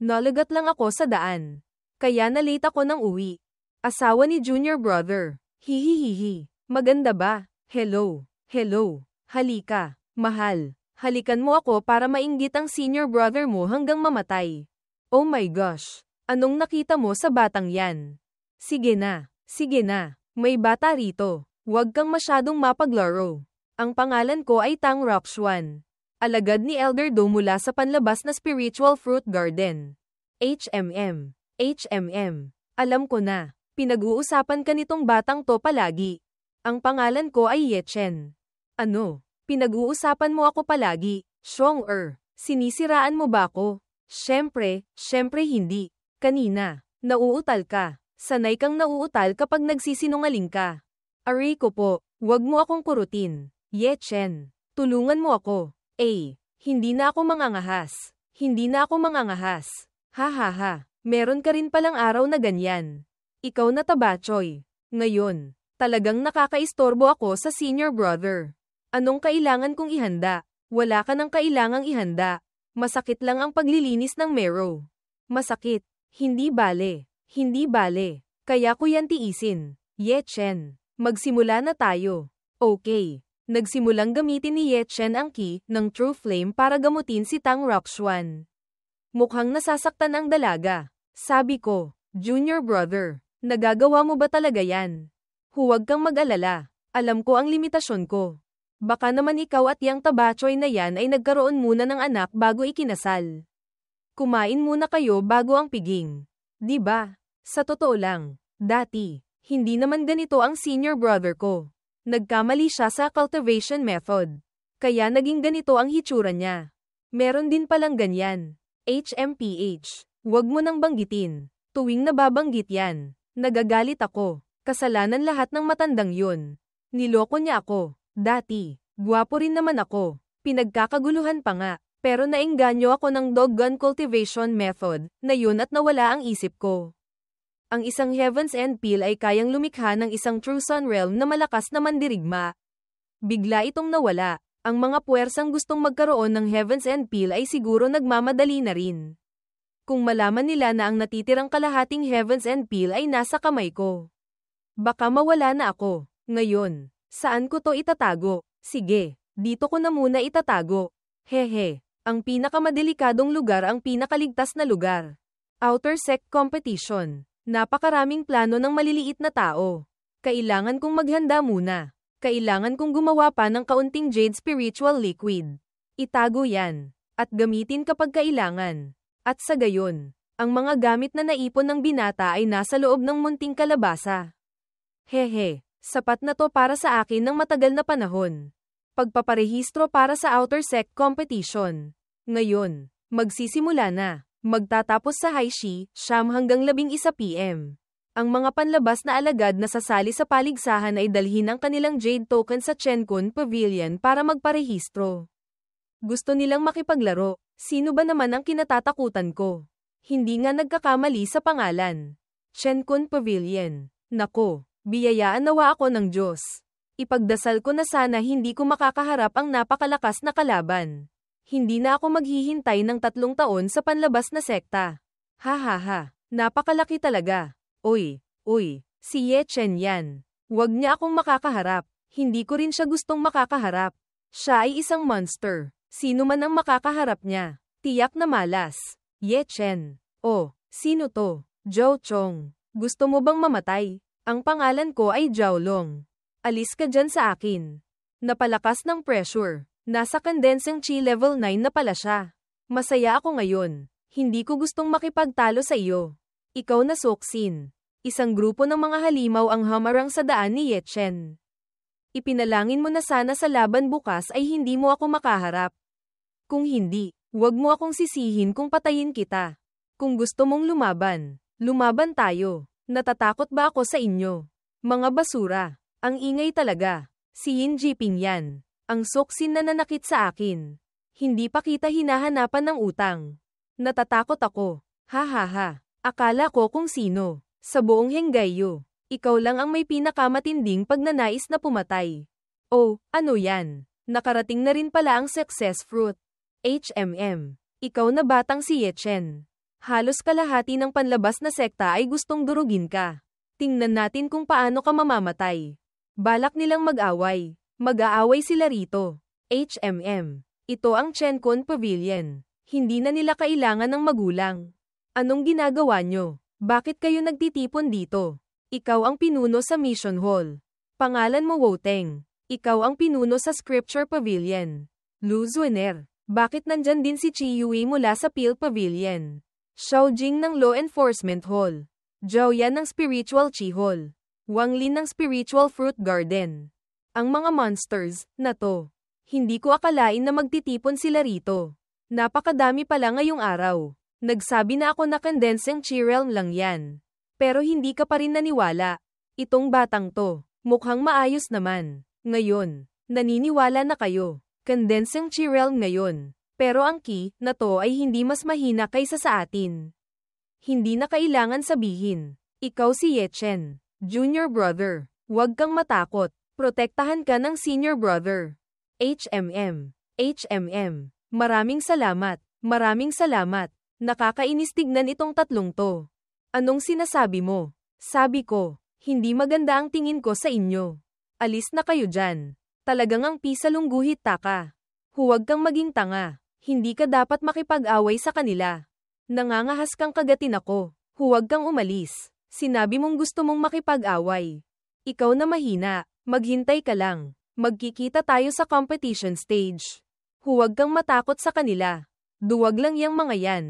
Nalagat lang ako sa daan. Kaya na-late ako ng uwi. Asawa ni Junior Brother. Hihihihi. Maganda ba? Hello. Hello. Halika. Mahal. Halikan mo ako para mainggit ang senior brother mo hanggang mamatay. Oh my gosh. Anong nakita mo sa batang yan? Sige na. Sige na. May bata rito. Huwag kang masyadong mapaglaro. Ang pangalan ko ay Tang Roxuan. Alagad ni Elder Do mula sa panlabas na Spiritual Fruit Garden. HMM. HMM. Alam ko na. Pinag-uusapan ka nitong batang to palagi. Ang pangalan ko ay Yechen. Ano? Pinag-uusapan mo ako palagi, Xiong-er. Sinisiraan mo ba ako? Syempre hindi. Kanina, nauutal ka. Sanay kang nauutal kapag nagsisinungaling ka. Aray ko po, wag mo akong kurutin. Yechen, tulungan mo ako. Hindi na ako mangangahas. Hindi na ako mangangahas. Ha ha ha, meron ka rin palang araw na ganyan. Ikaw na tabachoy. Ngayon, talagang nakakaistorbo ako sa senior brother. Anong kailangan kong ihanda? Wala ka nang kailangang ihanda. Masakit lang ang paglilinis ng marrow. Masakit. Hindi bale. Hindi bale. Kaya ko yan tiisin. Yechen, magsimula na tayo. Okay. Nagsimulang gamitin ni Yechen ang key ng True Flame para gamutin si Tang Roxuan. Mukhang nasasaktan ang dalaga. Sabi ko, Junior Brother, nagagawa mo ba talaga yan? Huwag kang mag-alala. Alam ko ang limitasyon ko. Baka naman ikaw at yang tabachoy na yan ay nagkaroon muna ng anak bago ikinasal. Kumain muna kayo bago ang piging. Di ba? Sa totoo lang, dati, hindi naman ganito ang senior brother ko. Nagkamali siya sa cultivation method. Kaya naging ganito ang hitsura niya. Meron din palang ganyan. HMPH. Huwag mo nang banggitin. Tuwing nababanggit yan, nagagalit ako. Kasalanan lahat ng matandang yun. Niloko niya ako. Dati, gwapo rin naman ako. Pinagkakaguluhan pa nga. Pero naengganyo ako ng dog-gun cultivation method na yun at nawala ang isip ko. Ang isang Heavens and Peel ay kayang lumikha ng isang True Sun Realm na malakas na mandirigma. Bigla itong nawala. Ang mga puwersang gustong magkaroon ng Heavens and Peel ay siguro nagmamadali na rin. Kung malaman nila na ang natitirang kalahating Heavens and Peel ay nasa kamay ko, baka mawala na ako. Ngayon, saan ko to itatago? Sige, dito ko na muna itatago. Hehe, ang pinakamadelikadong lugar ang pinakaligtas na lugar. Outer Sect Competition. Napakaraming plano ng maliliit na tao. Kailangan kong maghanda muna. Kailangan kong gumawa pa ng kaunting Jade Spiritual Liquid. Itago yan. At gamitin kapag kailangan. At sa gayon, ang mga gamit na naipon ng binata ay nasa loob ng munting kalabasa. Hehe. Sapat na to para sa akin ng matagal na panahon. Pagpaparehistro para sa Outer Sect Competition. Ngayon, magsisimula na. Magtatapos sa Haishi, 9 hanggang 11 PM. Ang mga panlabas na alagad na sasali sa paligsahan ay dalhin ang kanilang Jade Token sa Chenkun Pavilion para magparehistro. Gusto nilang makipaglaro. Sino ba naman ang kinatatakutan ko? Hindi nga nagkakamali sa pangalan. Chenkun Pavilion. Nako. Biyayaan nawa ako ng Diyos. Ipagdasal ko na sana hindi ko makakaharap ang napakalakas na kalaban. Hindi na ako maghihintay ng 3 taon sa panlabas na sekta. Ha ha ha, napakalaki talaga. Uy, si Yechen yan. Huwag niya akong makakaharap. Hindi ko rin siya gustong makakaharap. Siya ay isang monster. Sino man ang makakaharap niya, tiyak na malas. Yechen. Oh, sino to? Zhou Chong. Gusto mo bang mamatay? Ang pangalan ko ay Jiaolong. Alis ka dyan sa akin. Napalakas ng pressure. Nasa condensing chi level 9 na pala siya. Masaya ako ngayon. Hindi ko gustong makipagtalo sa iyo. Ikaw na Soksin. Isang grupo ng mga halimaw ang hamarang sa daan ni Yechen. Ipinalangin mo na sana sa laban bukas ay hindi mo ako makaharap. Kung hindi, huwag mo akong sisihin kung patayin kita. Kung gusto mong lumaban, lumaban tayo. Natatakot ba ako sa inyo? Mga basura. Ang ingay talaga. Si Yin Jiping yan. Ang Soksin na nanakit sa akin. Hindi pa kita hinahanapan ng utang. Natatakot ako. Ha ha ha. Akala ko kung sino. Sa buong Henggayo. Ikaw lang ang may pinakamatinding pagnanais na pumatay. Oh, ano yan? Nakarating na rin pala ang success fruit. HMM. Ikaw na batang si Yechen. Halos kalahati ng panlabas na sekta ay gustong durugin ka. Tingnan natin kung paano ka mamamatay. Balak nilang mag-away. Mag-aaway sila rito. Ito ang Chencon Pavilion. Hindi na nila kailangan ng magulang. Anong ginagawa nyo? Bakit kayo nagtitipon dito? Ikaw ang pinuno sa Mission Hall. Pangalan mo Woteng. Ikaw ang pinuno sa Scripture Pavilion. Lu Zuener. Bakit nandyan din si Chi Yui mula sa Peel Pavilion? Xiao Jing ng Law Enforcement Hall. Zhao Yan ng Spiritual Chi Hall. Wang Lin ng Spiritual Fruit Garden. Ang mga monsters na to. Hindi ko akalain na magtitipon sila rito. Napakadami pala ngayong araw. Nagsabi na ako na condensing Chi Realm lang yan. Pero hindi ka pa rin naniwala. Itong batang to, mukhang maayos naman. Ngayon, naniniwala na kayo. Condensing Chi Realm ngayon. Pero ang key na to ay hindi mas mahina kaysa sa atin. Hindi na kailangan sabihin. Ikaw si Ye Chen, junior brother. Huwag kang matakot. Protektahan ka ng senior brother. Maraming salamat. Maraming salamat. Nakakainis tignan itong tatlong to. Anong sinasabi mo? Sabi ko, hindi maganda ang tingin ko sa inyo. Alis na kayo dyan. Talagang ang pisalungguhit taka. Huwag kang maging tanga. Hindi ka dapat makipag-away sa kanila. Nangangahas kang kagatin ako. Huwag kang umalis. Sinabi mong gusto mong makipag-away. Ikaw na mahina. Maghintay ka lang. Magkikita tayo sa competition stage. Huwag kang matakot sa kanila. Duwag lang yang mga yan.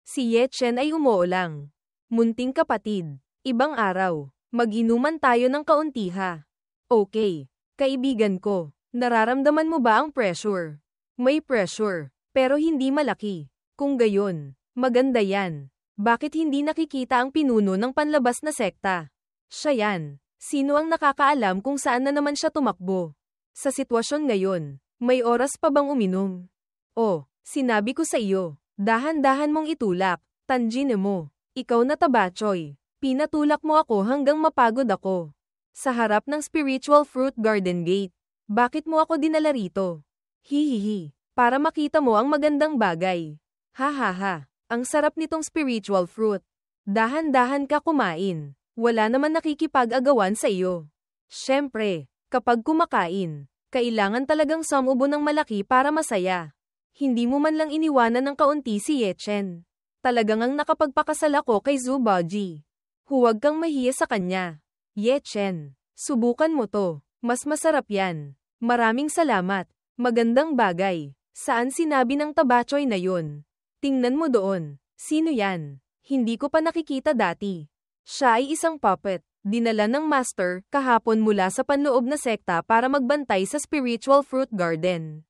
Si Ye Chen ay umuulang. Munting kapatid. Ibang araw. Mag-inuman tayo ng kaunti ha. Okay. Kaibigan ko. Nararamdaman mo ba ang pressure? May pressure. Pero hindi malaki. Kung gayon, maganda yan. Bakit hindi nakikita ang pinuno ng panlabas na sekta? Siya yan. Sino ang nakakaalam kung saan na naman siya tumakbo? Sa sitwasyon ngayon, may oras pa bang uminom? Oh, sinabi ko sa iyo, dahan-dahan mong itulak, tanjine mo. Ikaw na Tabachoy. Pinatulak mo ako hanggang mapagod ako. Sa harap ng Spiritual Fruit Garden Gate. Bakit mo ako dinala rito? Hihihi. Para makita mo ang magandang bagay. Ha ha ha. Ang sarap nitong spiritual fruit. Dahan-dahan ka kumain. Wala naman nakikipag-agawan sa iyo. Siyempre, kapag kumakain, kailangan talagang sumubo ng malaki para masaya. Hindi mo man lang iniwanan ng kaunti si Ye Chen. Talagang ang nakapagpakasal ako kay Zhu Baoji. Huwag kang mahiya sa kanya. Ye Chen, subukan mo to. Mas masarap yan. Maraming salamat. Magandang bagay. Saan sinabi ng Tabachoy na yun? Tingnan mo doon. Sino yan? Hindi ko pa nakikita dati. Siya ay isang puppet. Dinala ng master kahapon mula sa panloob na sekta para magbantay sa Spiritual Fruit Garden.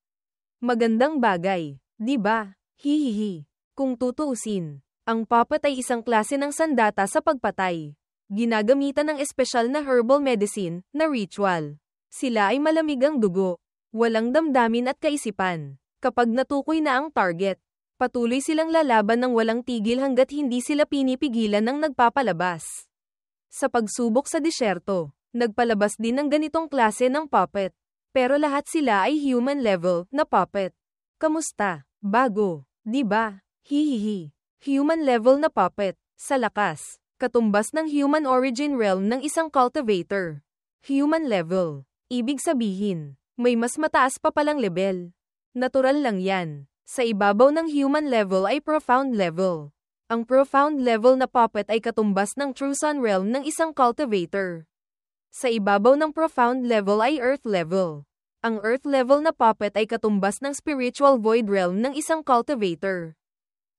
Magandang bagay, di ba? Hihihi. Kung tutuusin, ang puppet ay isang klase ng sandata sa pagpatay. Ginagamitan ng espesyal na herbal medicine na ritual. Sila ay malamig ang dugo. Walang damdamin at kaisipan. Kapag natukoy na ang target, patuloy silang lalaban ng walang tigil hanggat hindi sila pinipigilan ng nagpapalabas. Sa pagsubok sa disyerto, nagpalabas din ng ganitong klase ng puppet. Pero lahat sila ay human level na puppet. Kamusta? Bago, di ba? Hihihi. Human level na puppet, sa lakas, katumbas ng human origin realm ng isang cultivator. Human level. Ibig sabihin, may mas mataas pa palang level. Natural lang yan. Sa ibabaw ng human level ay profound level. Ang profound level na puppet ay katumbas ng true sun realm ng isang cultivator. Sa ibabaw ng profound level ay earth level. Ang earth level na puppet ay katumbas ng spiritual void realm ng isang cultivator.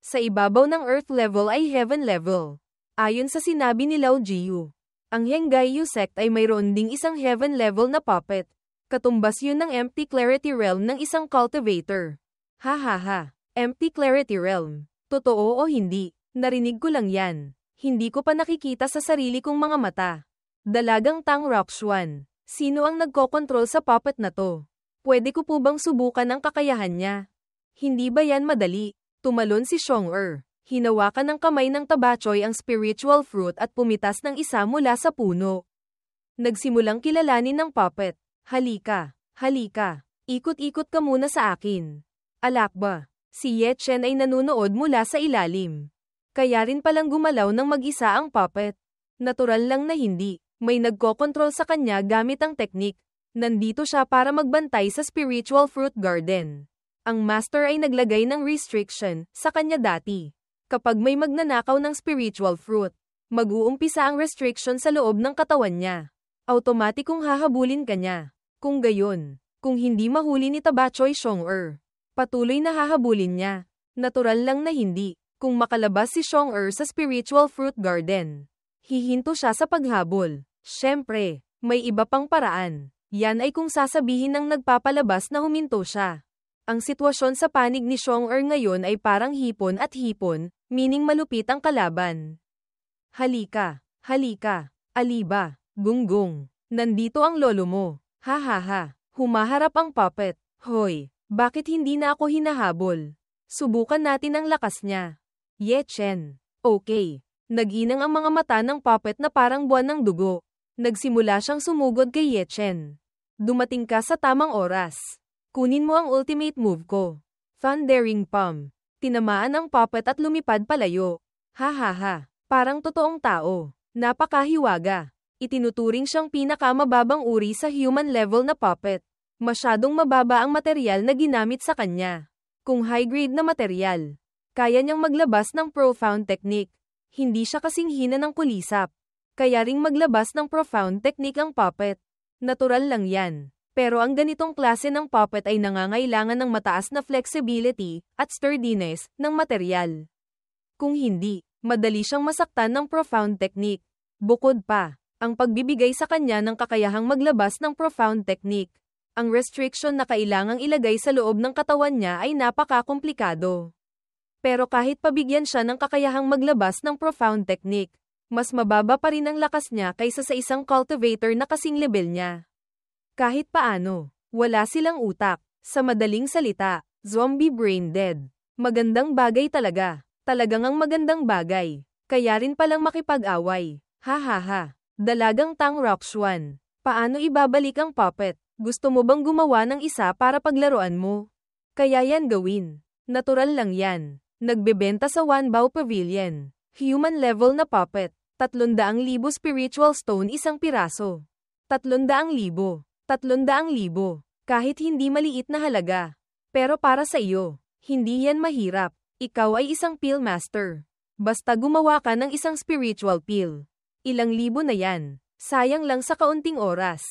Sa ibabaw ng earth level ay heaven level. Ayon sa sinabi ni Lao Jiu, ang Hengaiyu sect ay mayroon ding isang heaven level na puppet. Katumbas yun ng empty clarity realm ng isang cultivator. Ha ha ha. Empty clarity realm. Totoo o hindi, narinig ko lang yan. Hindi ko pa nakikita sa sarili kong mga mata. Dalagang Tang Roxuan. Sino ang nagkokontrol sa puppet na to? Pwede ko po bang subukan ang kakayahan niya? Hindi ba yan madali? Tumalon si Xiong-er. Hinawakan ng kamay ng Tabachoy ang spiritual fruit at pumitas ng isa mula sa puno. Nagsimulang kilalanin ng puppet. Halika, halika. Ikot-ikot ka muna sa akin. Alakba. Si Ye Chen ay nanunood mula sa ilalim. Kaya rin palang gumalaw ng mag-isa ang puppet. Natural lang na hindi. May nagkokontrol sa kanya gamit ang teknik. Nandito siya para magbantay sa spiritual fruit garden. Ang master ay naglagay ng restriction sa kanya dati. Kapag may magnanakaw ng spiritual fruit, mag-uumpisa ang restriction sa loob ng katawan niya. Automatikong hahabulin ka niya. Kung gayon, kung hindi mahuli ni Tabachoy Xiong-er, patuloy na hahabulin niya. Natural lang na hindi. Kung makalabas si Xiong-er sa spiritual fruit garden, hihinto siya sa paghabol. Syempre, may iba pang paraan. Yan ay kung sasabihin ng nagpapalabas na huminto siya. Ang sitwasyon sa panig ni Xiong-er ngayon ay parang hipon at hipon, meaning malupit ang kalaban. Halika, halika, Aliba, Gunggong. Nandito ang lolo mo. Ha ha ha. Humaharap ang puppet. Hoy, bakit hindi na ako hinahabol? Subukan natin ang lakas niya. Ye Chen. Okay. Nag-inang ang mga mata ng puppet na parang buwan ng dugo. Nagsimula siyang sumugod kay Ye Chen. Dumating ka sa tamang oras. Kunin mo ang ultimate move ko. Thundering Palm. Tinamaan ang puppet at lumipad palayo. Ha ha ha. Parang totoong tao. Napakahiwaga. Itinuturing siyang pinakamababang uri sa human level na puppet. Masyadong mababa ang material na ginamit sa kanya. Kung high-grade na material, kaya niyang maglabas ng profound technique. Hindi siya kasing hina ng kulisap. Kaya ring maglabas ng profound technique ang puppet. Natural lang yan. Pero ang ganitong klase ng puppet ay nangangailangan ng mataas na flexibility at sturdiness ng material. Kung hindi, madali siyang masaktan ng profound technique. Bukod pa, ang pagbibigay sa kanya ng kakayahang maglabas ng profound technique, ang restriction na kailangang ilagay sa loob ng katawan niya ay napaka-komplikado. Pero kahit pabigyan siya ng kakayahang maglabas ng profound technique, mas mababa pa rin ang lakas niya kaysa sa isang cultivator na kasing level niya. Kahit paano, wala silang utak. Sa madaling salita, zombie brain dead. Magandang bagay talaga. Talagang ang magandang bagay. Kaya rin palang makipag-away. Ha ha ha. Dalagang Tang Roxuan. Paano ibabalik ang puppet? Gusto mo bang gumawa ng isa para paglaruan mo? Kaya yan gawin. Natural lang yan. Nagbebenta sa Wanbao Pavilion. Human level na puppet. 300,000 spiritual stone isang piraso. 300,000. 300,000. Kahit hindi maliit na halaga. Pero para sa iyo, hindi yan mahirap. Ikaw ay isang pill master. Basta gumawa ka ng isang spiritual pill. Ilang libo na yan. Sayang lang sa kaunting oras.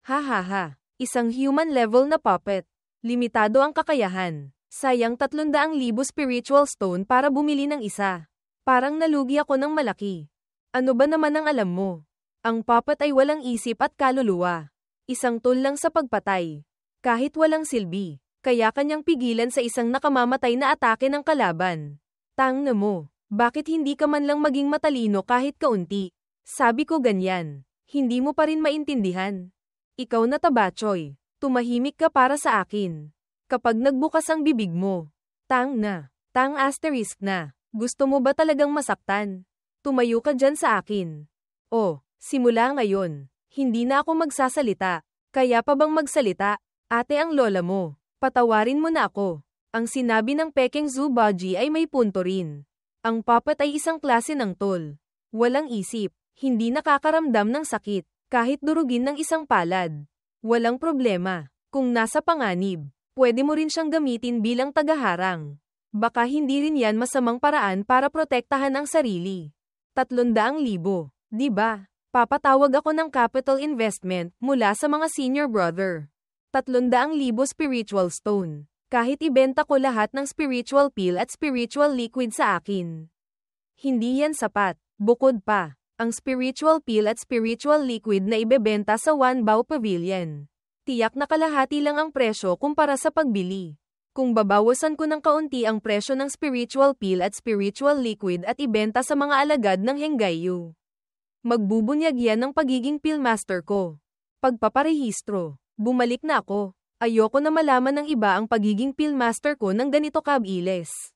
Ha ha ha. Isang human level na puppet. Limitado ang kakayahan. Sayang 300,000 spiritual stone para bumili ng isa. Parang nalugi ako ng malaki. Ano ba naman ang alam mo? Ang puppet ay walang isip at kaluluwa. Isang tool lang sa pagpatay. Kahit walang silbi. Kaya kanyang pigilan sa isang nakamamatay na atake ng kalaban. Tangna mo. Bakit hindi ka man lang maging matalino kahit kaunti? Sabi ko ganyan. Hindi mo pa rin maintindihan. Ikaw na Tabachoy, tumahimik ka para sa akin. Kapag nagbukas ang bibig mo, tang asterisk na, gusto mo ba talagang masaktan? Tumayo ka dyan sa akin. Oh, simula ngayon, hindi na ako magsasalita. Kaya pa bang magsalita? Ate ang lola mo, patawarin mo na ako. Ang sinabi ng Peking Zubaji ay may punto rin. Ang puppet ay isang klase ng tool. Walang isip, hindi nakakaramdam ng sakit. Kahit durugin ng isang palad. Walang problema. Kung nasa panganib, pwede mo rin siyang gamitin bilang tagaharang. Baka hindi rin yan masamang paraan para protektahan ang sarili. 300,000, di ba? Papatawag ako ng capital investment mula sa mga senior brother. 300,000 spiritual stone. Kahit ibenta ko lahat ng spiritual pill at spiritual liquid sa akin. Hindi yan sapat. Bukod pa, ang spiritual pill at spiritual liquid na ibebenta sa Wanbao Pavilion. Tiyak na kalahati lang ang presyo kumpara sa pagbili. Kung babawasan ko ng kaunti ang presyo ng spiritual pill at spiritual liquid at ibenta sa mga alagad ng Henggayu, magbubunyag yan ng pagiging pill master ko. Pagpaparehistro, bumalik na ako. Ayoko na malaman ng iba ang pagiging pill master ko ng ganito kabilis.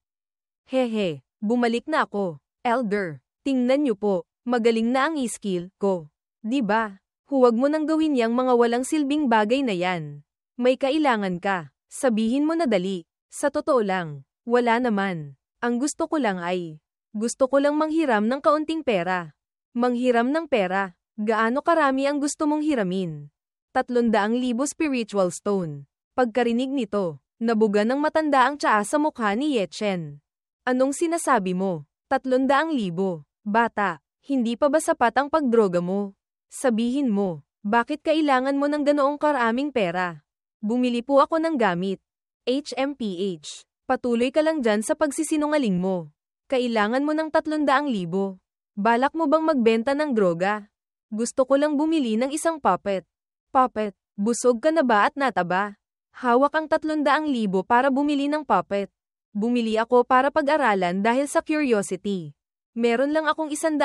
Hehe, bumalik na ako. Elder, tingnan niyo po. Magaling na ang skill ko. Di ba? Huwag mo nang gawin yang mga walang silbing bagay na yan. May kailangan ka. Sabihin mo na dali. Sa totoo lang, wala naman. Ang gusto ko lang ay Gusto ko lang manghiram ng kaunting pera. Manghiram ng pera. Gaano karami ang gusto mong hiramin? 300,000 spiritual stone. Pagkarinig nito, nabuga ng matanda ang tsaa sa mukha ni Ye Chen. Anong sinasabi mo? 300,000. Bata, hindi pa ba sapat ang pagdroga mo? Sabihin mo, bakit kailangan mo ng ganoong karaming pera? Bumili po ako ng gamit. HMPH. Patuloy ka lang dyan sa pagsisinungaling mo. Kailangan mo ng 300,000. Balak mo bang magbenta ng droga? Gusto ko lang bumili ng isang puppet. Puppet, busog ka na ba at nataba? Hawak ang 300,000 para bumili ng puppet. Bumili ako para pag-aralan dahil sa curiosity. Meron lang akong 100,000.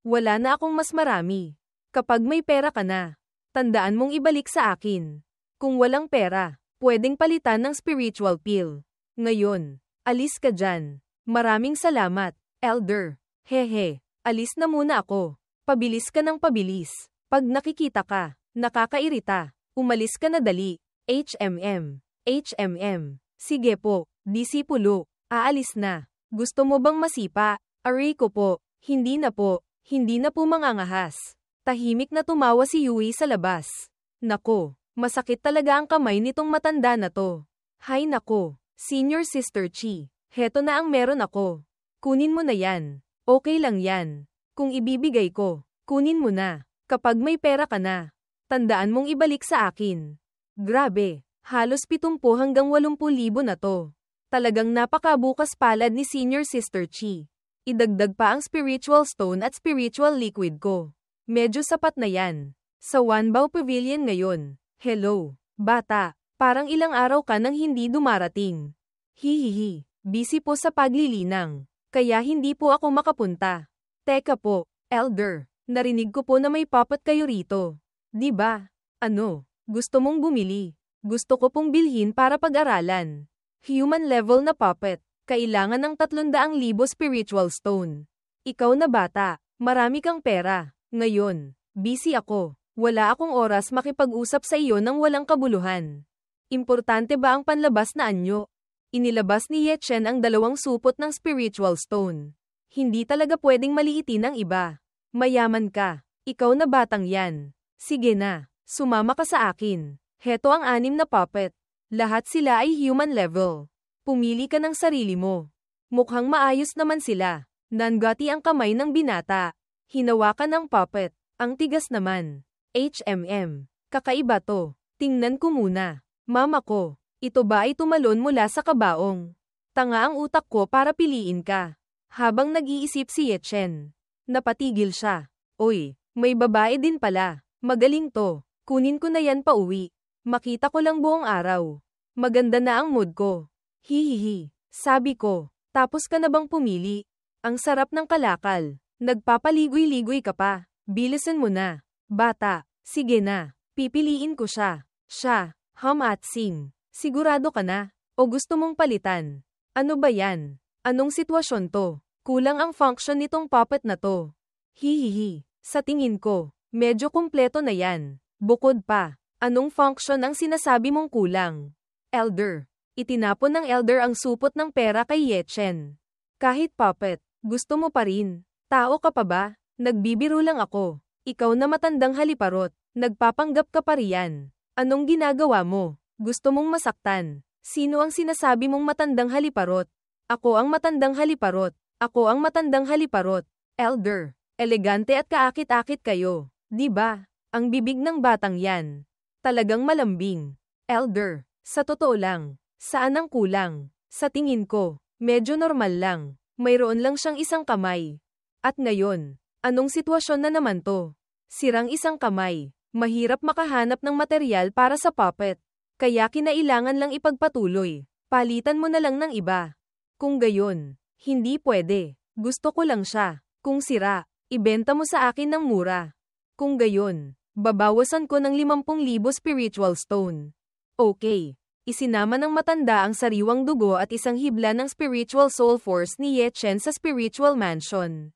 Wala na akong mas marami. Kapag may pera ka na, tandaan mong ibalik sa akin. Kung walang pera, pwedeng palitan ng spiritual pill. Ngayon, alis ka dyan. Maraming salamat, Elder. Hehe, alis na muna ako. Pabilis ka ng pabilis. Pag nakikita ka, nakakairita. Umalis ka na dali. HMM. HMM. Sige po, disipulo. Aalis na. Gusto mo bang masipa? Aray ko po. Hindi na po. Hindi na po mangangahas. Tahimik na tumawa si Yui sa labas. Nako, masakit talaga ang kamay nitong matanda na to. Hay nako, Senior Sister Chi. Heto na ang meron ako. Kunin mo na yan. Okay lang yan. Kung ibibigay ko, kunin mo na. Kapag may pera ka na, tandaan mong ibalik sa akin. Grabe, halos 70 hanggang 80,000 na to. Talagang napakabukas palad ni Senior Sister Chi. Idagdag pa ang spiritual stone at spiritual liquid ko. Medyo sapat na yan. Sa Wanbao Pavilion ngayon. Hello, bata. Parang ilang araw ka nang hindi dumarating. Hihihi, busy po sa paglilinang. Kaya hindi po ako makapunta. Teka po, Elder. Narinig ko po na may puppet kayo rito. Di ba? Ano? Gusto mong bumili? Gusto ko pong bilhin para pag-aralan. Human level na puppet. Kailangan ng 300,000 spiritual stone. Ikaw na bata, marami kang pera. Ngayon, busy ako. Wala akong oras makipag-usap sa iyo ng walang kabuluhan. Importante ba ang panlabas na anyo? Inilabas ni Ye Chen ang 2 supot ng spiritual stone. Hindi talaga pwedeng maliitin ang iba. Mayaman ka. Ikaw na batang yan. Sige na. Sumama ka sa akin. Heto ang 6 na puppet. Lahat sila ay human level. Pumili ka ng sarili mo. Mukhang maayos naman sila. Nangati ang kamay ng binata. Hinawakan ng puppet. Ang tigas naman. HMM. Kakaiba to. Tingnan ko muna. Mama ko. Ito ba ay tumalon mula sa kabaong? Tanga ang utak ko para piliin ka. Habang nag-iisip si Ye Chen. Napatigil siya. Oy, may babae din pala. Magaling to. Kunin ko na yan pauwi. Makita ko lang buong araw. Maganda na ang mood ko. Hihihi. Sabi ko, tapos ka na bang pumili? Ang sarap ng kalakal. Nagpapaligoy-ligoy ka pa. Bilisan mo na. Bata, sige na. Pipiliin ko siya. Siya, Hum at Sing. Sigurado ka na? O gusto mong palitan? Ano ba yan? Anong sitwasyon to? Kulang ang function nitong puppet na to. Hihihi. Sa tingin ko, medyo kumpleto na yan. Bukod pa, anong function ang sinasabi mong kulang? Elder. Itinapon ng Elder ang supot ng pera kay Ye Chen. Kahit puppet, gusto mo pa rin. Tao ka pa ba? Nagbibiro lang ako. Ikaw na matandang haliparot. Nagpapanggap ka pa riyan. Anong ginagawa mo? Gusto mong masaktan? Sino ang sinasabi mong matandang haliparot? Ako ang matandang haliparot. Ako ang matandang haliparot. Elder. Elegante at kaakit-akit kayo. Di ba? Ang bibig ng batang yan. Talagang malambing. Elder. Sa totoo lang. Saan ang kulang? Sa tingin ko, medyo normal lang. Mayroon lang siyang isang kamay. At ngayon, anong sitwasyon na naman to? Sirang isang kamay. Mahirap makahanap ng material para sa puppet. Kaya kinailangan lang ipagpatuloy. Palitan mo na lang ng iba. Kung gayon, hindi pwede. Gusto ko lang siya. Kung sira, ibenta mo sa akin ng mura. Kung gayon, babawasan ko ng 50,000 spiritual stone. Okay. Isinama ng matanda ang sariwang dugo at isang hibla ng spiritual soul force ni Ye Chen sa spiritual mansion.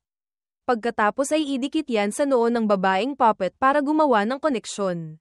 Pagkatapos ay idikit yan sa noo ng babaeng puppet para gumawa ng koneksyon.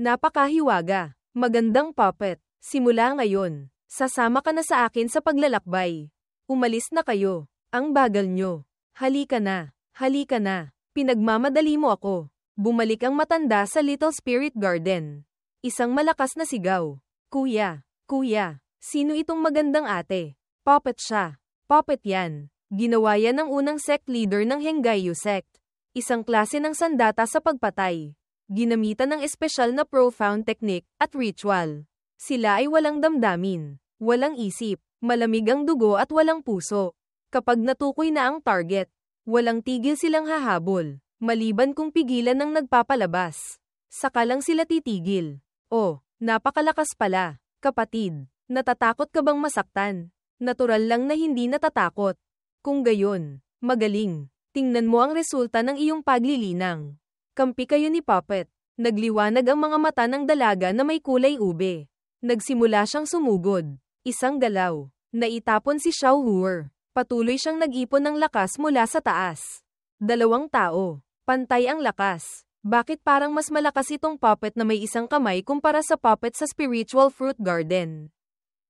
Napakahiwaga. Magandang puppet. Simula ngayon, sasama ka na sa akin sa paglalakbay. Umalis na kayo. Ang bagal nyo. Halika na. Halika na. Pinagmamadali mo ako. Bumalik ang matanda sa Little Spirit Garden. Isang malakas na sigaw. Kuya, kuya, sino itong magandang ate? Puppet siya. Puppet yan. Ginawa yan ng unang sect leader ng Henggayu sect. Isang klase ng sandata sa pagpatay. Ginamitan ng espesyal na profound technique at ritual. Sila ay walang damdamin, walang isip, malamig ang dugo at walang puso. Kapag natukoy na ang target, walang tigil silang hahabol, maliban kung pigilan ng nagpapalabas. Saka lang sila titigil. Oh, napakalakas pala, kapatid. Natatakot ka bang masaktan? Natural lang na hindi natatakot. Kung gayon, magaling. Tingnan mo ang resulta ng iyong paglilinang. Kampi kayo ni Puppet. Nagliwanag ang mga mata ng dalaga na may kulay ube. Nagsimula siyang sumugod. Isang galaw. Naitapon si Xiao Huer. Patuloy siyang nag-ipon ng lakas mula sa taas. Dalawang tao. Pantay ang lakas. Bakit parang mas malakas itong Puppet na may isang kamay kumpara sa Puppet sa Spiritual Fruit Garden?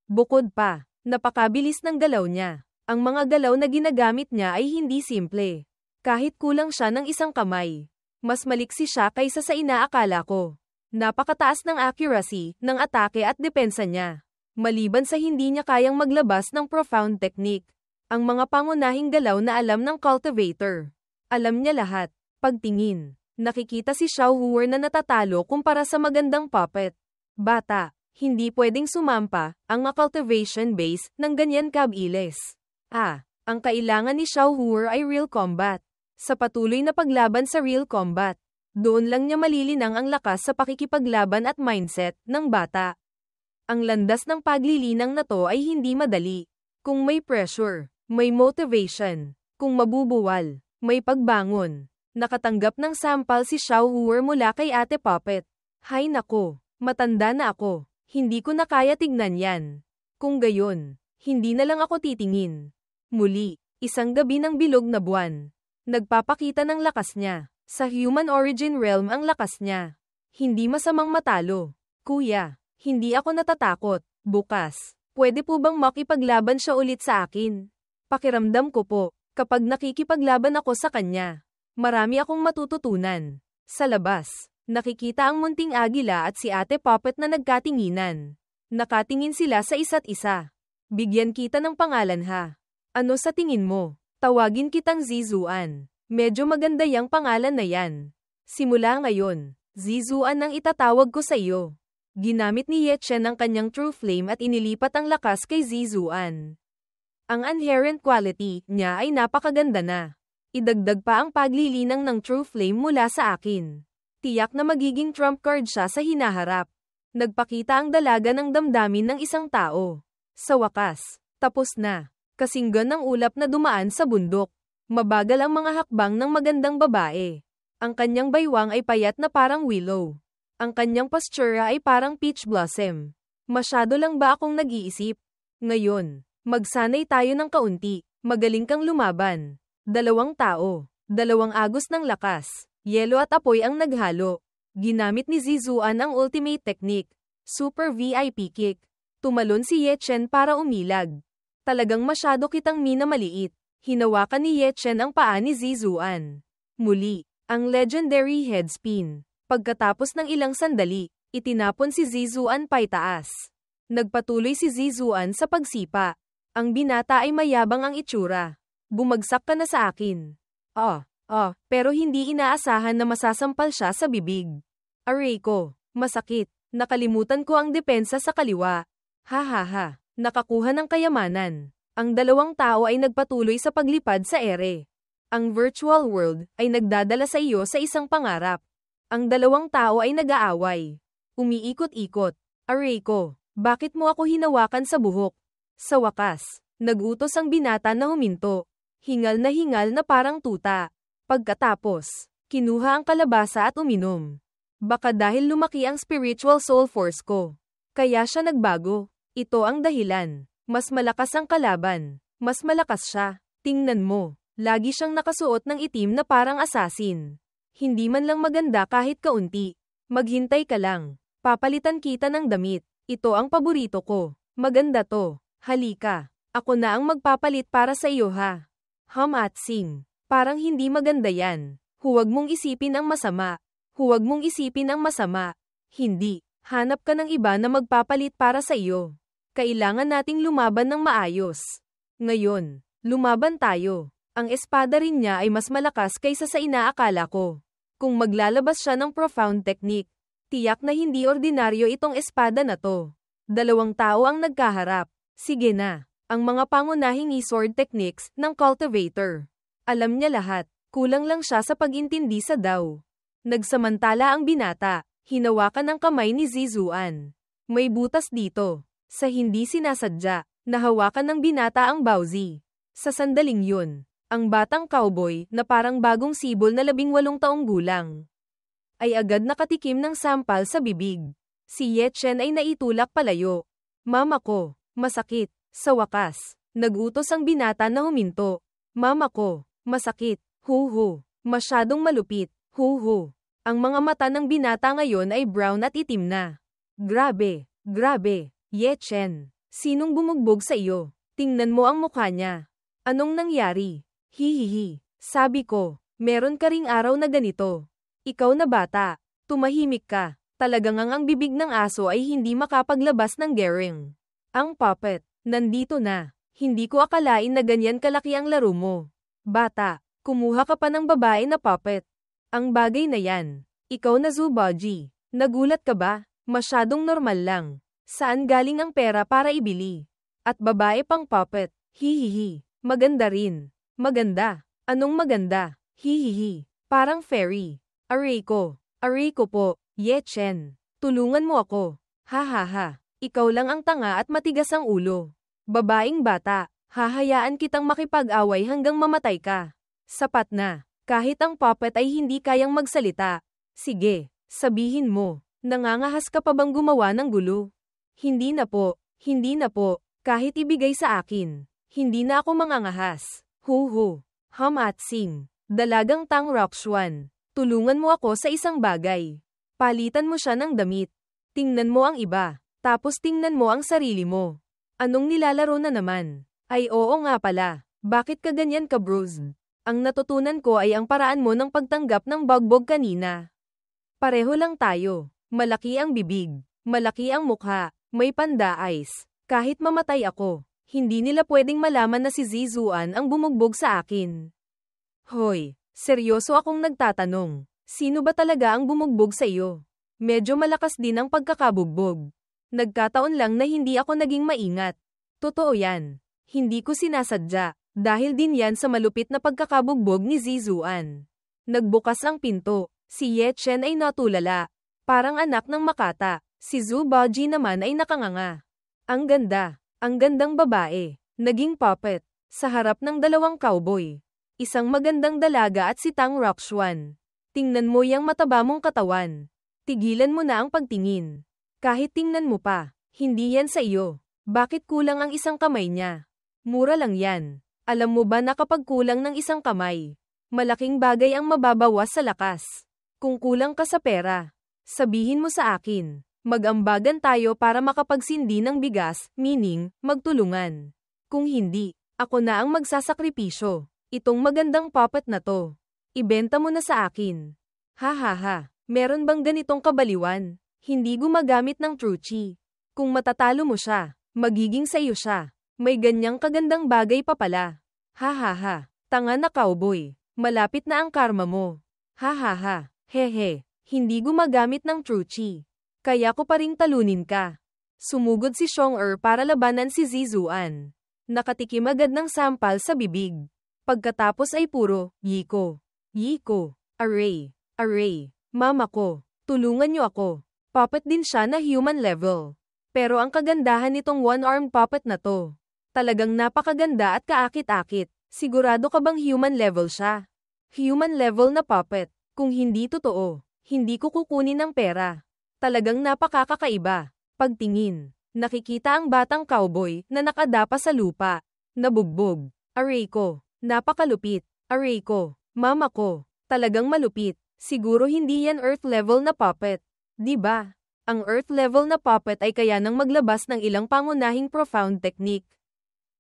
Bukod pa, napakabilis ng galaw niya. Ang mga galaw na ginagamit niya ay hindi simple. Kahit kulang siya ng isang kamay, mas maliksi siya kaysa sa inaakala ko. Napakataas ng accuracy ng atake at depensa niya. Maliban sa hindi niya kayang maglabas ng profound technique, ang mga pangunahing galaw na alam ng cultivator. Alam niya lahat. Pagtingin, nakikita si Xiao Huer na natatalo kumpara sa magandang puppet. Bata, hindi pwedeng sumampa ang cultivation base ng ganyan kabilis. Ang kailangan ni Xiao Huer ay real combat. Sa patuloy na paglaban sa real combat, doon lang niya malilinang ang lakas sa pakikipaglaban at mindset ng bata. Ang landas ng paglilinang na to ay hindi madali. Kung may pressure, may motivation. Kung mabubuwal, may pagbangon. Nakatanggap ng sampal si Xiao Huer mula kay Ate Puppet. Hay nako, matanda na ako. Hindi ko na kaya tignan yan. Kung gayon, hindi na lang ako titingin. Muli, isang gabi ng bilog na buwan. Nagpapakita ng lakas niya. Sa human origin realm ang lakas niya. Hindi masamang matalo. Kuya, hindi ako natatakot. Bukas, pwede po bang makipaglaban siya ulit sa akin? Pakiramdam ko po, kapag nakikipaglaban ako sa kanya, marami akong matututunan. Sa labas, nakikita ang munting agila at si Ate Puppet na nagkatinginan. Nakatingin sila sa isa't isa. Bigyan kita ng pangalan ha. Ano sa tingin mo? Tawagin kitang Zizuan. Medyo maganda yang pangalan na yan. Simula ngayon, Zizuan ang itatawag ko sa iyo. Ginamit ni Ye Chen ang kanyang true flame at inilipat ang lakas kay Zizuan. Ang inherent quality niya ay napakaganda na. Idagdag pa ang paglilinang ng true flame mula sa akin. Tiyak na magiging trump card siya sa hinaharap. Nagpakita ang dalaga ng damdamin ng isang tao. Sa wakas, tapos na. Kasinggan ng ulap na dumaan sa bundok. Mabagal ang mga hakbang ng magandang babae. Ang kanyang baywang ay payat na parang willow. Ang kanyang postura ay parang peach blossom. Masyado lang ba akong nag-iisip? Ngayon, magsanay tayo ng kaunti. Magaling kang lumaban. Dalawang tao. Dalawang agos ng lakas. Yelo at apoy ang naghalo. Ginamit ni Zizuan ang ultimate technique. Super VIP kick. Tumalon si Ye Chen para umilag. Talagang masyado kitang minamaliit. Hinawakan ni Ye Chen ang paa ni Zizuan. Muli, ang legendary head spin. Pagkatapos ng ilang sandali, itinapon si Zizuan paitaas. Nagpatuloy si Zizuan sa pagsipa. Ang binata ay mayabang ang itsura. Bumagsak ka na sa akin. Pero hindi inaasahan na masasampal siya sa bibig. Aray ko, masakit. Nakalimutan ko ang depensa sa kaliwa. Ha. Nakakuha ng kayamanan. Ang dalawang tao ay nagpatuloy sa paglipad sa ere. Ang virtual world ay nagdadala sa iyo sa isang pangarap. Ang dalawang tao ay nag-aaway. Umiikot-ikot. Aray ko, bakit mo ako hinawakan sa buhok? Sa wakas, nagutos ang binata na huminto. Hingal na parang tuta. Pagkatapos, kinuha ang kalabasa at uminom. Baka dahil lumaki ang spiritual soul force ko. Kaya siya nagbago. Ito ang dahilan. Mas malakas ang kalaban. Mas malakas siya. Tingnan mo. Lagi siyang nakasuot ng itim na parang assassin. Hindi man lang maganda kahit kaunti. Maghintay ka lang. Papalitan kita ng damit. Ito ang paborito ko. Maganda to. Halika. Ako na ang magpapalit para sa iyo ha. At sing. Parang hindi maganda yan. Huwag mong isipin ang masama. Huwag mong isipin ang masama. Hindi. Hanap ka ng iba na magpapalit para sa iyo. Kailangan nating lumaban ng maayos. Ngayon, lumaban tayo. Ang espada rin niya ay mas malakas kaysa sa inaakala ko. Kung maglalabas siya ng profound technique, tiyak na hindi ordinaryo itong espada na to. Dalawang tao ang nagkaharap. Sige na. Ang mga pangunahing sword techniques ng cultivator. Alam niya lahat. Kulang lang siya sa pag-intindi sa Dao. Nagsamantala ang binata. Hinawakan ang kamay ni Zizuan. May butas dito. Sa hindi sinasadya, nahawakan ng binata ang Bauzi. Sa sandaling yun, ang batang cowboy na parang bagong sibol na 18 taong gulang ay agad nakatikim ng sampal sa bibig. Si Ye Chen ay naitulak palayo. Mama ko, masakit. Sa wakas, nagutos ang binata na huminto. Mama ko, masakit. Huhu. Masyadong malupit. Huhu. Ang mga mata ng binata ngayon ay brown at itim na. Grabe. Grabe. Ye Chen. Sinong bumugbog sa iyo? Tingnan mo ang mukha niya. Anong nangyari? Hihihi. Sabi ko, meron ka ring araw na ganito. Ikaw na bata. Tumahimik ka. Talagang ang bibig ng aso ay hindi makapaglabas ng gering. Ang puppet. Nandito na. Hindi ko akalain na ganyan kalaki ang laro mo. Bata, kumuha ka pa ng babae na puppet. Ang bagay na yan. Ikaw na Zubaji. Nagulat ka ba? Masyadong normal lang. Saan galing ang pera para ibili? At babae pang puppet. Hihihi. Maganda rin. Maganda. Anong maganda? Hihihi. Parang fairy. Aray ko. Aray ko po. Ye Chen. Tulungan mo ako. Ha ha ha. Ikaw lang ang tanga at matigas ang ulo. Babaeng bata, hahayaan kitang makipag-away hanggang mamatay ka. Sapat na. Kahit ang puppet ay hindi kayang magsalita. Sige, sabihin mo, nangangahas ka pa bang gumawa ng gulo? Hindi na po, hindi na po, kahit ibigay sa akin. Hindi na ako mangangahas. Huhu. At sing. Dalagang Tang Roxuan. Tulungan mo ako sa isang bagay. Palitan mo siya ng damit. Tingnan mo ang iba. Tapos tingnan mo ang sarili mo. Anong nilalaro na naman? Ay oo nga pala. Bakit ka ganyan ka bruised? Ang natutunan ko ay ang paraan mo ng pagtanggap ng bugbog kanina. Pareho lang tayo. Malaki ang bibig. Malaki ang mukha. May panda eyes. Kahit mamatay ako, hindi nila pwedeng malaman na si Zizuan ang bumugbog sa akin. Hoy, seryoso akong nagtatanong. Sino ba talaga ang bumugbog sa iyo? Medyo malakas din ang pagkakabugbog. Nagkataon lang na hindi ako naging maingat. Totoo yan. Hindi ko sinasadya. Dahil din yan sa malupit na pagkakabugbog ni Zizuan. Nagbukas ang pinto. Si Ye Chen ay natulala. Parang anak ng makata. Si Zubaji naman ay nakanganga. Ang ganda. Ang gandang babae. Naging puppet. Sa harap ng dalawang cowboy. Isang magandang dalaga at si Tang Roxuan. Tingnan mo yang mataba mong katawan. Tigilan mo na ang pagtingin. Kahit tingnan mo pa, hindi yan sa iyo. Bakit kulang ang isang kamay niya? Mura lang yan. Alam mo ba na kapag kulang ng isang kamay, malaking bagay ang mababawas sa lakas. Kung kulang ka sa pera, sabihin mo sa akin. Mag-ambagan tayo para makapagsindi ng bigas, meaning, magtulungan. Kung hindi, ako na ang magsasakripisyo. Itong magandang puppet na to. Ibenta mo na sa akin. Ha ha ha, meron bang ganitong kabaliwan? Hindi gumagamit ng truchi. Kung matatalo mo siya, magiging sa iyo siya. May ganyang kagandang bagay pa pala. Ha ha ha. Tanga na cowboy. Malapit na ang karma mo. Ha ha ha. Hehe. Hindi gumagamit ng truchi. Kaya ko pa ring talunin ka. Sumugod si Xiong para labanan si Zizuan. Nakatikim agad ng sampal sa bibig. Pagkatapos ay puro, Yiko. Yiko. Aray. Aray. Mama ko. Tulungan niyo ako. Puppet din siya na human level. Pero ang kagandahan nitong one-armed puppet na to. Talagang napakaganda at kaakit-akit. Sigurado ka bang human level siya? Human level na puppet. Kung hindi totoo, hindi ko kukunin ang pera. Talagang napakakakaiba. Pagtingin, nakikita ang batang cowboy na nakadapa sa lupa. Nabugbog. Aray ko. Napakalupit. Aray ko. Mama ko. Talagang malupit. Siguro hindi yan earth level na puppet. Di ba? Ang earth level na puppet ay kaya nang maglabas ng ilang pangunahing profound technique.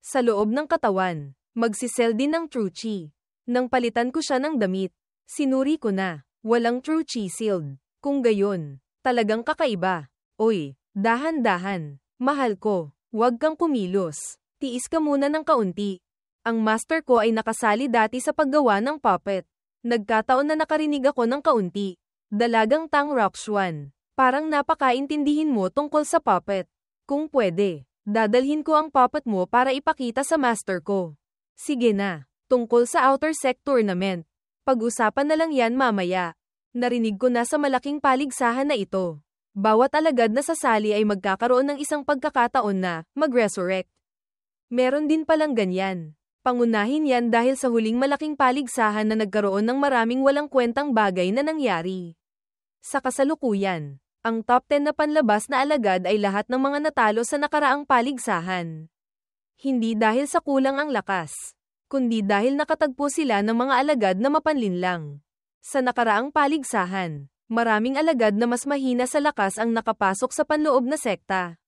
Sa loob ng katawan, Magsisell din ng True Chi. Nang palitan ko siya ng damit, sinuri ko na, walang True Chi sealed. Kung gayon, talagang kakaiba. Oy, dahan-dahan. Mahal ko, huwag kang kumilos. Tiis ka muna ng kaunti. Ang master ko ay nakasali dati sa paggawa ng puppet. Nagkataon na nakarinig ako ng kaunti. Dalagang Tang Roxuan. Parang napakaintindihin mo tungkol sa puppet. Kung pwede, dadalhin ko ang puppet mo para ipakita sa master ko. Sige na, tungkol sa outer sect tournament. Pag-usapan na lang yan mamaya. Narinig ko na sa malaking paligsahan na ito. Bawat alagad na sasali ay magkakaroon ng isang pagkakataon na mag-resurrect. Meron din palang ganyan. Pangunahin yan dahil sa huling malaking paligsahan na nagkaroon ng maraming walang kwentang bagay na nangyari. Sa kasalukuyan, ang top 10 na panlabas na alagad ay lahat ng mga natalo sa nakaraang paligsahan. Hindi dahil sa kulang ang lakas, kundi dahil nakatagpo sila ng mga alagad na mapanlinlang. Sa nakaraang paligsahan, maraming alagad na mas mahina sa lakas ang nakapasok sa panloob na sekta.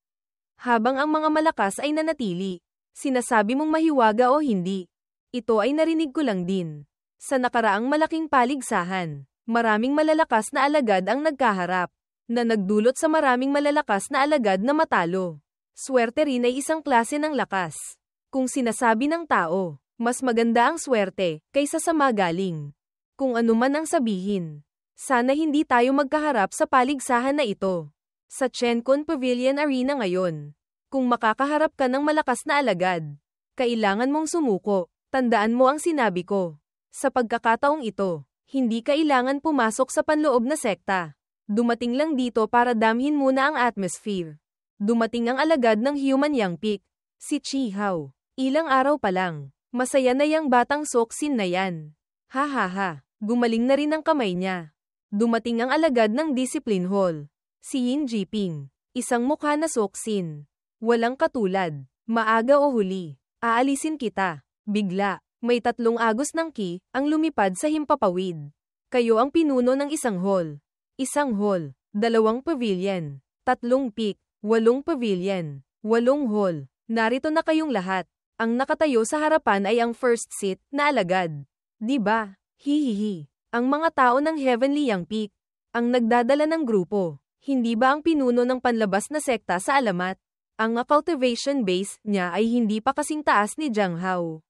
Habang ang mga malakas ay nanatili. Sinasabi mong mahiwaga o hindi? Ito ay narinig ko lang din. Sa nakaraang malaking paligsahan, maraming malalakas na alagad ang nagkaharap, na nagdulot sa maraming malalakas na alagad na matalo. Swerte rin ay isang klase ng lakas. Kung sinasabi ng tao, mas maganda ang swerte, kaysa sa magaling. Kung ano man ang sabihin. Sana hindi tayo magkaharap sa paligsahan na ito. Sa Chencon Pavilion Arena ngayon. Kung makakaharap ka ng malakas na alagad, kailangan mong sumuko. Tandaan mo ang sinabi ko. Sa pagkakataong ito, hindi kailangan pumasok sa panloob na sekta. Dumating lang dito para damhin muna ang atmosphere. Dumating ang alagad ng Human Yang Peak, si Chi Hao. Ilang araw pa lang, masaya na yang batang Soksin na yan. Ha ha ha, gumaling na rin ang kamay niya. Dumating ang alagad ng Discipline Hall, si Yin Jiping. Isang mukha na Soksin. Walang katulad. Maaga o huli. Aalisin kita. Bigla. May 3 agos ng ki, ang lumipad sa himpapawid. Kayo ang pinuno ng isang hall. Isang hall. 2 pavilion. 3 peak. 8 pavilion. 8 hall. Narito na kayong lahat. Ang nakatayo sa harapan ay ang first seat na alagad. Diba? Hihihi. Ang mga tao ng Heavenly Yang Peak. Ang nagdadala ng grupo. Hindi ba ang pinuno ng panlabas na sekta sa alamat? Ang cultivation base niya ay hindi pa kasing taas ni Jiang Hao.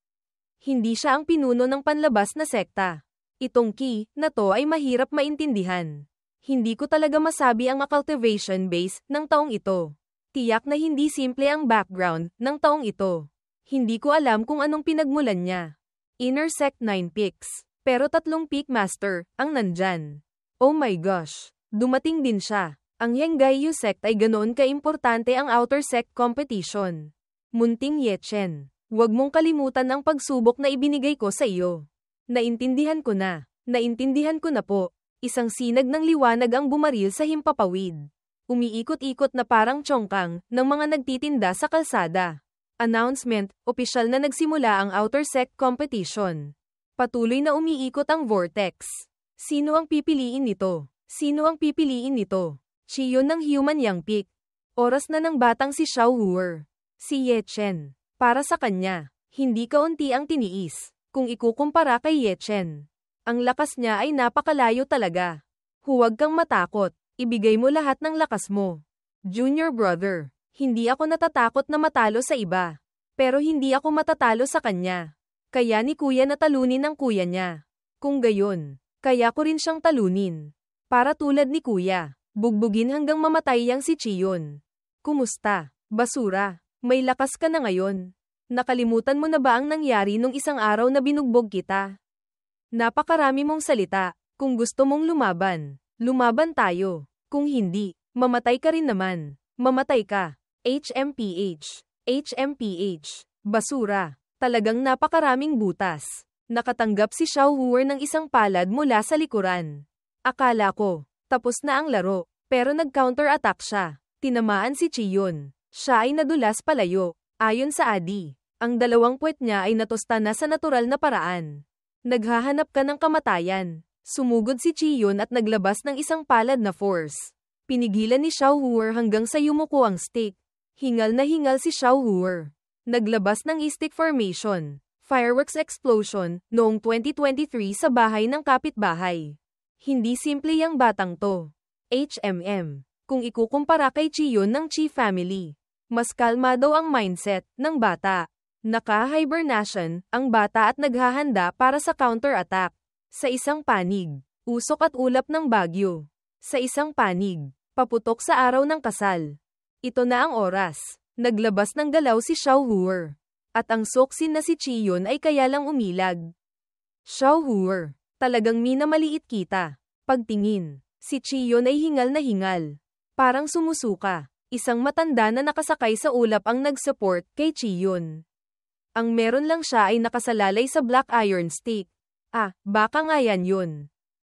Hindi siya ang pinuno ng panlabas na sekta. Itong ki na to ay mahirap maintindihan. Hindi ko talaga masabi ang cultivation base ng taong ito. Tiyak na hindi simple ang background ng taong ito. Hindi ko alam kung anong pinagmulan niya. Inner sect 9 peaks. Pero 3 peak master ang nandyan. Oh my gosh. Dumating din siya. Ang Yengayu sect ay ganoon kaimportante ang outer sect competition. Munting Yechen, huwag mong kalimutan ang pagsubok na ibinigay ko sa iyo. Naintindihan ko na. Naintindihan ko na po. Isang sinag ng liwanag ang bumaril sa himpapawid. Umiikot-ikot na parang chongkang ng mga nagtitinda sa kalsada. Announcement, opisyal na nagsimula ang outer sect competition. Patuloy na umiikot ang vortex. Sino ang pipiliin nito? Sino ang pipiliin nito? Chiyon ng Human Yang Peak. Oras na ng batang si Xiao Huer. Si Ye Chen. Para sa kanya, hindi kaunti ang tiniis. Kung ikukumpara kay Ye Chen, ang lakas niya ay napakalayo talaga. Huwag kang matakot. Ibigay mo lahat ng lakas mo. Junior brother, hindi ako natatakot na matalo sa iba. Pero hindi ako matatalo sa kanya. Kaya ni kuya na talunin ang kuya niya. Kung gayon, kaya ko rin siyang talunin. Para tulad ni kuya. Bugbugin hanggang mamatay yang si Chiyon. Kumusta? Basura. May lakas ka na ngayon. Nakalimutan mo na ba ang nangyari nung isang araw na binugbog kita? Napakarami mong salita. Kung gusto mong lumaban, lumaban tayo. Kung hindi, mamatay ka rin naman. Mamatay ka. HMPH. HMPH. Basura. Talagang napakaraming butas. Nakatanggap si Xiao Huer ng isang palad mula sa likuran. Akala ko, tapos na ang laro, pero nag-counter-attack siya. Tinamaan si Chiyon. Siya ay nadulas palayo. Ayon sa Adi, ang 2 puwet niya ay natusta na sa natural na paraan. Naghahanap ka ng kamatayan. Sumugod si Chiyon at naglabas ng isang palad na force. Pinigilan ni Xiao Huer hanggang sa yumuko ang stick. Hingal na hingal si Xiao Huer. Naglabas ng stick formation. Fireworks explosion noong 2023 sa bahay ng kapitbahay. Hindi simple yang batang to. HMM. Kung ikukumpara kay Chiyon ng Chi family, mas kalmado ang mindset ng bata. Naka-hibernation ang bata at naghahanda para sa counter-attack. Sa isang panig, usok at ulap ng bagyo. Sa isang panig, paputok sa araw ng kasal. Ito na ang oras. Naglabas ng galaw si Xiaohuer. At ang soksin na si Chiyon ay kaya lang umilag. Xiaohuer, talagang minamaliit kita. Pagtingin, si Chiyon ay hingal na hingal. Parang sumusuka. Isang matanda na nakasakay sa ulap ang nag-support kay Chiyon. Ang meron lang siya ay nakasalalay sa black iron stick. Baka nga yan yun.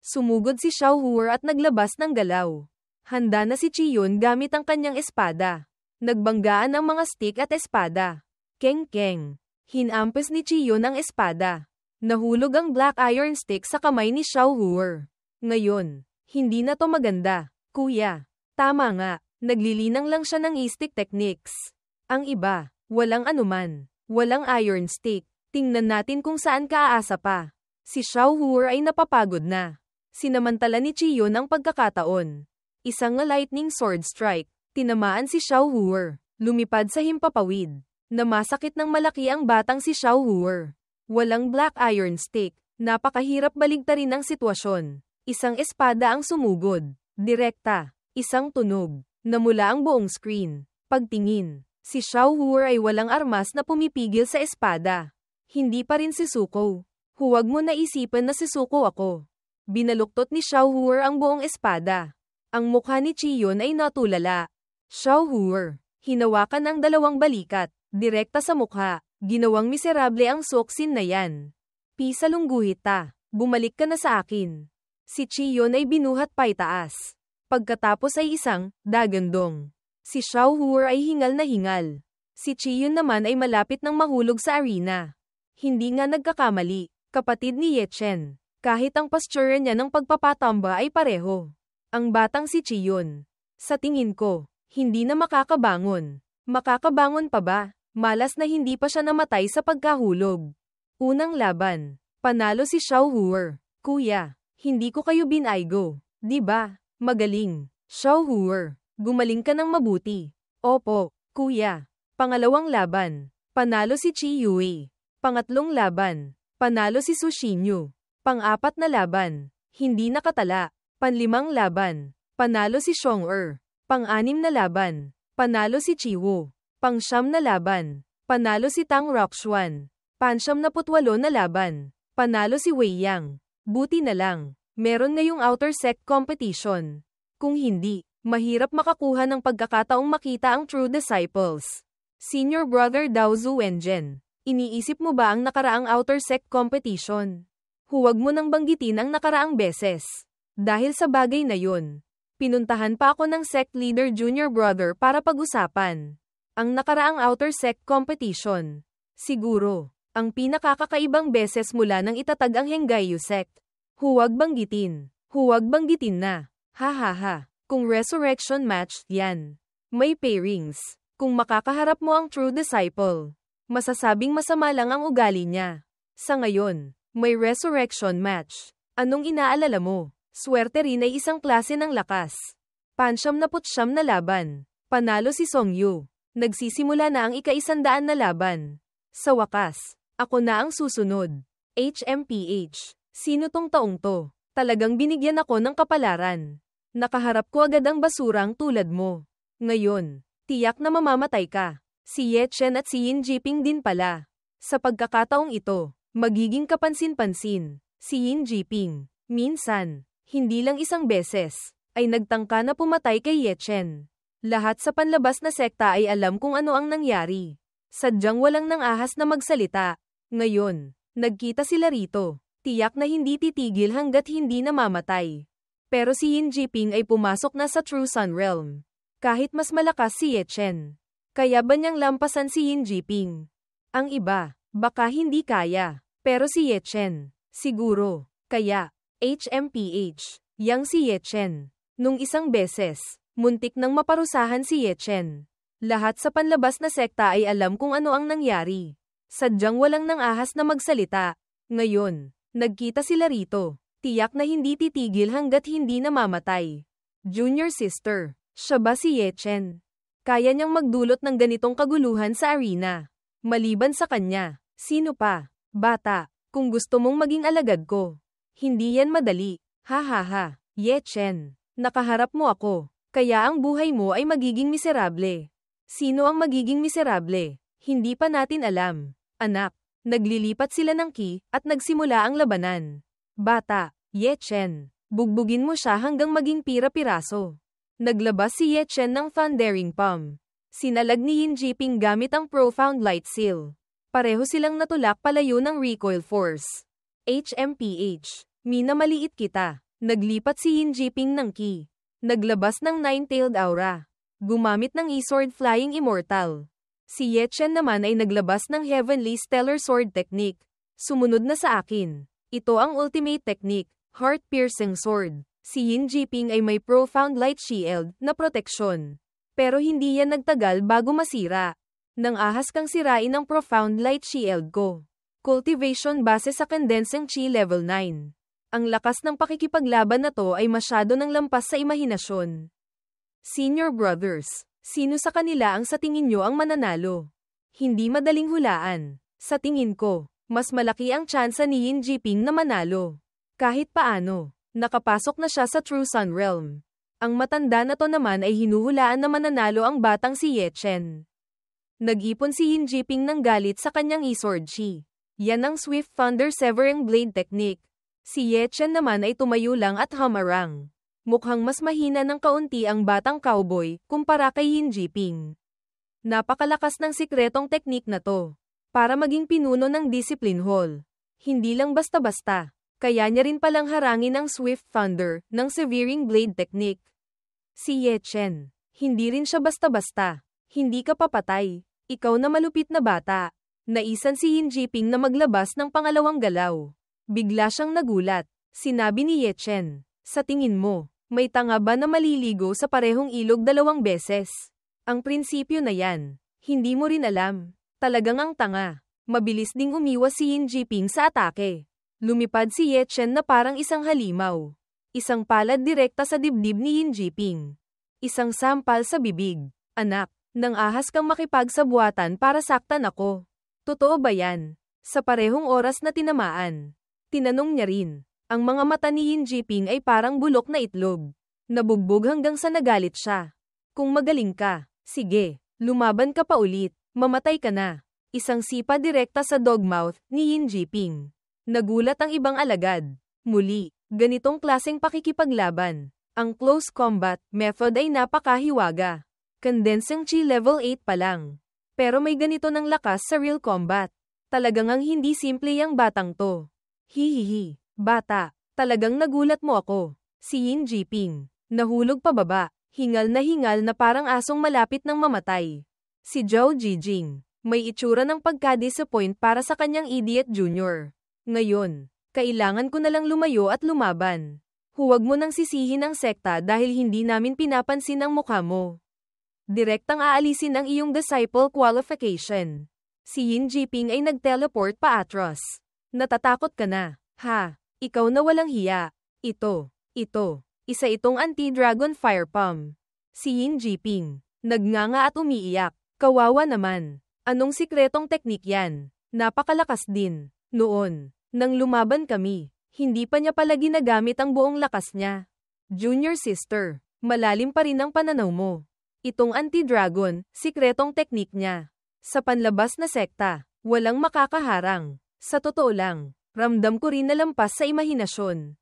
Sumugod si Xiaohuer at naglabas ng galaw. Handa na si Chiyon gamit ang kanyang espada. Nagbanggaan ang mga stick at espada. Keng-keng. Hinampes ni Chiyon ang espada. Nahulog ang black iron stick sa kamay ni Xiaohuer. Ngayon, hindi na to maganda, kuya. Tama nga, naglilinang lang siya ng e-stick techniques. Ang iba, walang anuman. Walang iron stick. Tingnan natin kung saan ka aasa pa. Si Xiaohuer ay napapagod na. Sinamantala ni Chiyon ang pagkakataon. Isang lightning sword strike. Tinamaan si Xiaohuer. Lumipad sa himpapawid. Namasakit ng malaki ang batang si Xiaohuer. Walang black iron stick. Napakahirap baligtarin ang sitwasyon. Isang espada ang sumugod. Direkta. Isang tunog. Namula ang buong screen. Pagtingin. Si Xiaohuer ay walang armas na pumipigil sa espada. Hindi pa rin si Suko. Huwag mo naisipan na si Suko ako. Binaluktot ni Xiaohuer ang buong espada. Ang mukha ni Chiyon ay natulala. Xiaohuer. Hinawakan ang dalawang balikat. Direkta sa mukha. Ginawang miserable ang soksin na yan. Pisalungguhit ta. Bumalik ka na sa akin. Si Chiyon ay binuhat paitaas. Pagkatapos ay isang dagandong. Si Xiaohuer ay hingal na hingal. Si Chiyon naman ay malapit nang mahulog sa arena. Hindi nga nagkakamali. Kapatid ni Ye Chen. Kahit ang posture niya ng pagpapatamba ay pareho. Ang batang si Chiyon. Sa tingin ko, hindi na makakabangon. Makakabangon pa ba? Malas na hindi pa siya namatay sa pagkahulog. Unang laban. Panalo si Xiaohuer. Kuya, hindi ko kayo binaygo. Di ba? Magaling. Xiaohuer, gumaling ka ng mabuti. Opo, kuya. Pangalawang laban. Panalo si Chi Yue. Pangatlong laban. Panalo si Su Xinyu. Pang-apat na laban. Hindi nakatala. Panlimang laban. Panalo si Xiong-er. Pang-anim na laban. Panalo si Chiwo. Pang-siyam na laban. Panalo si Tang Roxuan. Pan-siyam-na-putwalo na laban. Panalo si Wei Yang. Buti na lang, meron ngayong outer sect competition. Kung hindi, mahirap makakuha ng pagkakataong makita ang true disciples. Senior brother Dao Zuwenjen, iniisip mo ba ang nakaraang outer sect competition? Huwag mo nang banggitin ang nakaraang beses. Dahil sa bagay na yun, pinuntahan pa ako ng sect leader junior brother para pag-usapan ang nakaraang outer sect competition. Siguro, ang pinakakakaibang beses mula nang itatag ang Henggayu sect. Huwag banggitin. Huwag banggitin na. Ha. Kung resurrection match, yan. May pairings. Kung makakaharap mo ang true disciple, masasabing masama lang ang ugali niya. Sa ngayon, may resurrection match. Anong inaalala mo? Swerte rin ay isang klase ng lakas. Pan-siyam-na-putsyam na laban. Panalo si Song Yu. Nagsisimula na ang ika-100 na laban. Sa wakas, ako na ang susunod. HMPH. Sino tong taong to? Talagang binigyan ako ng kapalaran. Nakaharap ko agad ang basurang tulad mo. Ngayon, tiyak na mamamatay ka. Si Ye Chen at si Yin Jiping din pala. Sa pagkakataong ito, magiging kapansin-pansin. Si Yin Jiping, minsan, hindi lang isang beses, ay nagtangka na pumatay kay Ye Chen. Lahat sa panlabas na sekta ay alam kung ano ang nangyari. Sadyang walang nang-ahas na magsalita. Ngayon, nagkita sila rito. Tiyak na hindi titigil hanggat hindi namamatay. Pero si Yin Jiping ay pumasok na sa True Sun Realm. Kahit mas malakas si Ye Chen. Kaya ba niyang lampasan si Yin Jiping? Ang iba, baka hindi kaya. Pero si Ye Chen, siguro. Kaya, HMPH, yang si Ye Chen. Nung isang beses, muntik nang maparusahan si Ye Chen. Lahat sa panlabas na sekta ay alam kung ano ang nangyari. Sadyang walang nang ahas na magsalita. Ngayon, nagkita sila rito. Tiyak na hindi titigil hanggat hindi namamatay. Junior sister, siya ba si Ye Chen? Kaya niyang magdulot ng ganitong kaguluhan sa arena. Maliban sa kanya, sino pa? Bata, kung gusto mong maging alagad ko. Hindi yan madali. Ha ha ha, Ye Chen. Nakaharap mo ako, kaya ang buhay mo ay magiging miserable. Sino ang magiging miserable? Hindi pa natin alam. Anak, naglilipat sila ng ki, at nagsimula ang labanan. Bata, Ye Chen, bugbugin mo siya hanggang maging pira-piraso. Naglabas si Ye Chen ng Thundering Palm. Sinalag ni Yin Jiping gamit ang Profound Light Seal. Pareho silang natulak palayo ng recoil force. HMPH, minamaliit kita. Naglipat si Yin Jiping ng ki. Naglabas ng Nine-Tailed Aura. Gumamit ng E-Sword Flying Immortal. Si Ye Chen naman ay naglabas ng Heavenly Stellar Sword Technique. Sumunod na sa akin. Ito ang ultimate technique, Heart-Piercing Sword. Si Yin Jiping ay may Profound Light Shield na proteksyon. Pero hindi yan nagtagal bago masira. Nang ahas kang sirain ang Profound Light Shield ko. Cultivation base sa Condensing Chi Level 9. Ang lakas ng pakikipaglaban na to ay masyado ng lampas sa imahinasyon. Senior brothers, sino sa kanila ang sa tingin nyo ang mananalo? Hindi madaling hulaan. Sa tingin ko, mas malaki ang tsansa ni Yin Jiping na manalo. Kahit paano, nakapasok na siya sa True Sun Realm. Ang matanda na to naman ay hinuhulaan na mananalo ang batang si Ye Chen. Nag-ipon si Yin Jiping ng galit sa kanyang E-Sword Chi. Yan ang Swift Thunder Severing Blade Technique. Si Ye Chen naman ay tumayo lang at humarang. Mukhang mas mahina ng kaunti ang batang cowboy kumpara kay Yin Jiping. Napakalakas ng sikretong teknik na to. Para maging pinuno ng Discipline Hall. Hindi lang basta-basta. Kaya niya rin palang harangin ang Swift Thunder ng Severing Blade Technique. Si Ye Chen, hindi rin siya basta-basta. Hindi ka papatay. Ikaw na malupit na bata. Naisan si Yin Jiping na maglabas ng pangalawang galaw. Bigla siyang nagulat. Sinabi ni Ye Chen, sa tingin mo, may tanga ba na maliligo sa parehong ilog 2 beses? Ang prinsipyo na yan, hindi mo rin alam. Talagang ang tanga. Mabilis ding umiwas si Yin Jiping sa atake. Lumipad si Ye Chen na parang isang halimaw. Isang palad direkta sa dibdib ni Yin Jiping. Isang sampal sa bibig. Anak, nang ahas kang makipagsabuatan para saktan ako. Totoo ba yan? Sa parehong oras na tinamaan. Tinanong niya rin. Ang mga mata ni Yin Jiping ay parang bulok na itlog. Nabugbog hanggang sa nagalit siya. Kung magaling ka, sige, lumaban ka pa ulit, mamatay ka na. Isang sipa direkta sa dogmouth ni Yin Jiping. Nagulat ang ibang alagad. Muli, ganitong klaseng pakikipaglaban. Ang close combat method ay napakahiwaga. Condensing Chi level 8 pa lang. Pero may ganito ng lakas sa real combat. Talagang ang hindi simple yang batang to. Hihihi. Bata, talagang nagulat mo ako. Si Yin Jiping, nahulog pababa, hingal na parang asong malapit ng mamatay. Si Zhao Jijing, may itsura ng pagka-disappoint para sa kanyang idiot junior. Ngayon, kailangan ko na lang lumayo at lumaban. Huwag mo nang sisihin ang sekta dahil hindi namin pinapansin ang mukha mo. Direktang aalisin ang iyong disciple qualification. Si Yin Jiping ay nag-teleport pa atros. Natatakot ka na, ha? Ikaw na walang hiya. Ito. Isa itong anti-dragon fire palm. Si Yin Jiping, nagnganga at umiiyak. Kawawa naman. Anong sikretong teknik yan? Napakalakas din. Noon, nang lumaban kami, hindi pa niya pala ginagamit ang buong lakas niya. Junior sister, malalim pa rin ang pananaw mo. Itong anti-dragon, sikretong teknik niya. Sa panlabas na sekta, walang makakaharang. Sa totoo lang, ramdam ko rin na lampas sa imahinasyon.